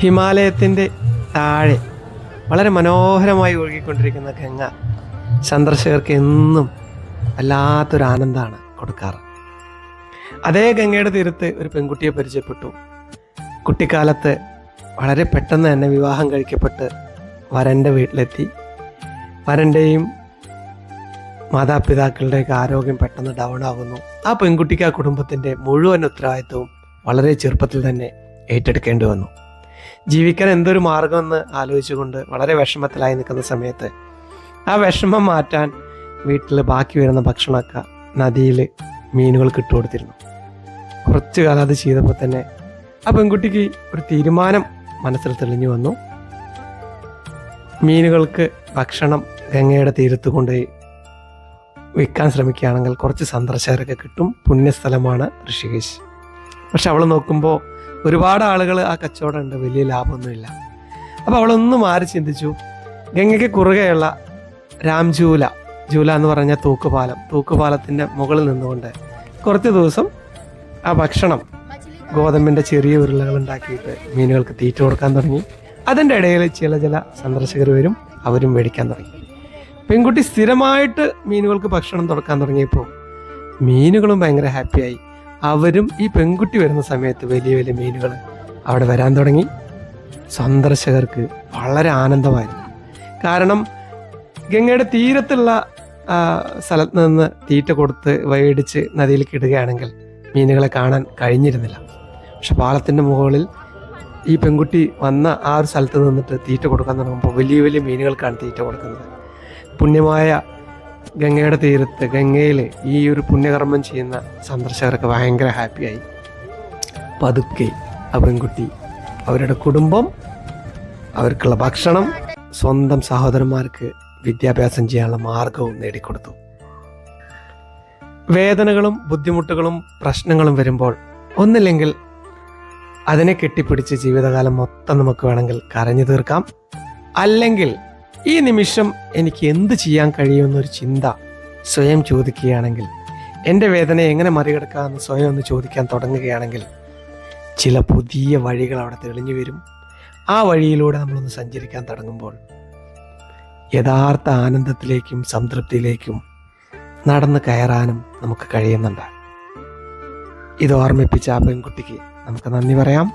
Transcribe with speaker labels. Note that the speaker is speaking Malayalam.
Speaker 1: ഹിമാലയത്തിൻ്റെ താഴെ വളരെ മനോഹരമായി ഒഴുകിക്കൊണ്ടിരിക്കുന്ന ഗംഗ സന്ദർശകർക്ക് എന്നും വല്ലാത്തൊരു ആനന്ദമാണ് കൊടുക്കാറ്. അതേ ഗംഗയുടെ തീരത്ത് ഒരു പെൺകുട്ടിയെ പരിചയപ്പെട്ടു. കുട്ടിക്കാലത്ത് വളരെ പെട്ടെന്ന് തന്നെ വിവാഹം കഴിക്കപ്പെട്ട് വരൻ്റെ വീട്ടിലെത്തി. വരൻ്റെയും മാതാപിതാക്കളുടെയൊക്കെ ആരോഗ്യം പെട്ടെന്ന് ഡൗൺ ആകുന്നു. ആ പെൺകുട്ടിക്ക് ആ കുടുംബത്തിൻ്റെ മുഴുവൻ ഉത്തരവാദിത്വവും വളരെ ചെറുപ്പത്തിൽ തന്നെ ഏറ്റെടുക്കേണ്ടി വന്നു. ജീവിക്കാൻ എന്തൊരു മാർഗമെന്ന് ആലോചിച്ചുകൊണ്ട് വളരെ വിഷമത്തിലായി നിൽക്കുന്ന സമയത്ത് ആ വിഷമം മാറ്റാൻ വീട്ടിൽ ബാക്കി വരുന്ന ഭക്ഷണമൊക്കെ നദിയിൽ മീനുകൾക്ക് ഇട്ട് കൊടുത്തിരുന്നു. കുറച്ചു കാലം അത് ചെയ്തപ്പോൾ തന്നെ ആ പെൺകുട്ടിക്ക് ഒരു തീരുമാനം മനസ്സിൽ തെളിഞ്ഞു വന്നു. മീനുകൾക്ക് ഭക്ഷണം ഗംഗയുടെ തീരത്ത് കൊണ്ടുപോയി വിൽക്കാൻ ശ്രമിക്കുകയാണെങ്കിൽ കുറച്ച് സന്ദർശകരൊക്കെ കിട്ടും. പുണ്യസ്ഥലമാണ് ഋഷികേശ്. പക്ഷെ അവൾ നോക്കുമ്പോൾ ഒരുപാട് ആളുകൾ ആ കച്ചവടം ഉണ്ട്, വലിയ ലാഭമൊന്നുമില്ല. അപ്പോൾ അവളൊന്ന് മാറി ചിന്തിച്ചു. ഗംഗയ്ക്ക് കുറുകെയുള്ള രാംജൂല എന്ന് പറഞ്ഞ തൂക്കുപാലത്തിൻ്റെ മുകളിൽ നിന്നുകൊണ്ട് കുറച്ച് ദിവസം ആ ഭക്ഷണം ഗോതമ്പിൻ്റെ ചെറിയ ഉരുളകൾ ഉണ്ടാക്കിയിട്ട് മീനുകൾക്ക് തീറ്റ കൊടുക്കാൻ തുടങ്ങി. അതിൻ്റെ ഇടയിൽ ചില സന്ദർശകർ വരും, അവരും മേടിക്കാൻ തുടങ്ങി. പെൺകുട്ടി സ്ഥിരമായിട്ട് മീനുകൾക്ക് ഭക്ഷണം കൊടുക്കാൻ തുടങ്ങിയപ്പോൾ മീനുകളും ഭയങ്കര ഹാപ്പിയായി. അവരും ഈ പെൺകുട്ടി വരുന്ന സമയത്ത് വലിയ വലിയ മീനുകൾ അവിടെ വരാൻ തുടങ്ങി. സന്ദർശകർക്ക് വളരെ ആനന്ദമായിരുന്നു. കാരണം ഗംഗയുടെ തീരത്തുള്ള സ്ഥലത്ത് നിന്ന് തീറ്റ കൊടുത്ത് മേടിച്ച് നദിയിലേക്ക് ഇടുകയാണെങ്കിൽ മീനുകളെ കാണാൻ കഴിഞ്ഞിരുന്നില്ല. പക്ഷെ പാലത്തിൻ്റെ മുകളിൽ ഈ പെൺകുട്ടി വന്ന ആ ഒരു സ്ഥലത്ത് നിന്നിട്ട് തീറ്റ കൊടുക്കാൻ തുടങ്ങുമ്പോൾ വലിയ വലിയ മീനുകൾക്കാണ് തീറ്റ കൊടുക്കുന്നത്. പുണ്യമായ ഗംഗയുടെ തീരത്ത് ഗംഗയിൽ ഈ ഒരു പുണ്യകർമ്മം ചെയ്യുന്ന സന്ദർശകർക്ക് ഭയങ്കര ഹാപ്പിയായി. പതുക്കെ ആ പെൺകുട്ടി അവരുടെ കുടുംബം, അവർക്കുള്ള ഭക്ഷണം, സ്വന്തം സഹോദരന്മാർക്ക് വിദ്യാഭ്യാസം ചെയ്യാനുള്ള മാർഗവും നേടിക്കൊടുത്തു. വേദനകളും ബുദ്ധിമുട്ടുകളും പ്രശ്നങ്ങളും വരുമ്പോൾ ഒന്നില്ലെങ്കിൽ അതിനെ കെട്ടിപ്പിടിച്ച് ജീവിതകാലം മൊത്തം നമുക്ക് വേണമെങ്കിൽ കരഞ്ഞു തീർക്കാം. അല്ലെങ്കിൽ ഈ നിമിഷം എനിക്ക് എന്ത് ചെയ്യാൻ കഴിയുമെന്നൊരു ചിന്ത സ്വയം ചോദിക്കുകയാണെങ്കിൽ, എൻ്റെ വേദനയെ എങ്ങനെ മറികടക്കാമെന്ന് സ്വയം ഒന്ന് ചോദിക്കാൻ തുടങ്ങുകയാണെങ്കിൽ ചില പുതിയ വഴികൾ അവിടെ തെളിഞ്ഞു വരും. ആ വഴിയിലൂടെ നമ്മളൊന്ന് സഞ്ചരിക്കാൻ തുടങ്ങുമ്പോൾ യഥാർത്ഥ ആനന്ദത്തിലേക്കും സംതൃപ്തിയിലേക്കും നടന്ന് കയറാനും നമുക്ക് കഴിയുന്നുണ്ട്. ഇത് ഓർമ്മിപ്പിച്ച ആ പെൺകുട്ടിക്ക് നമുക്ക് നന്ദി പറയാം.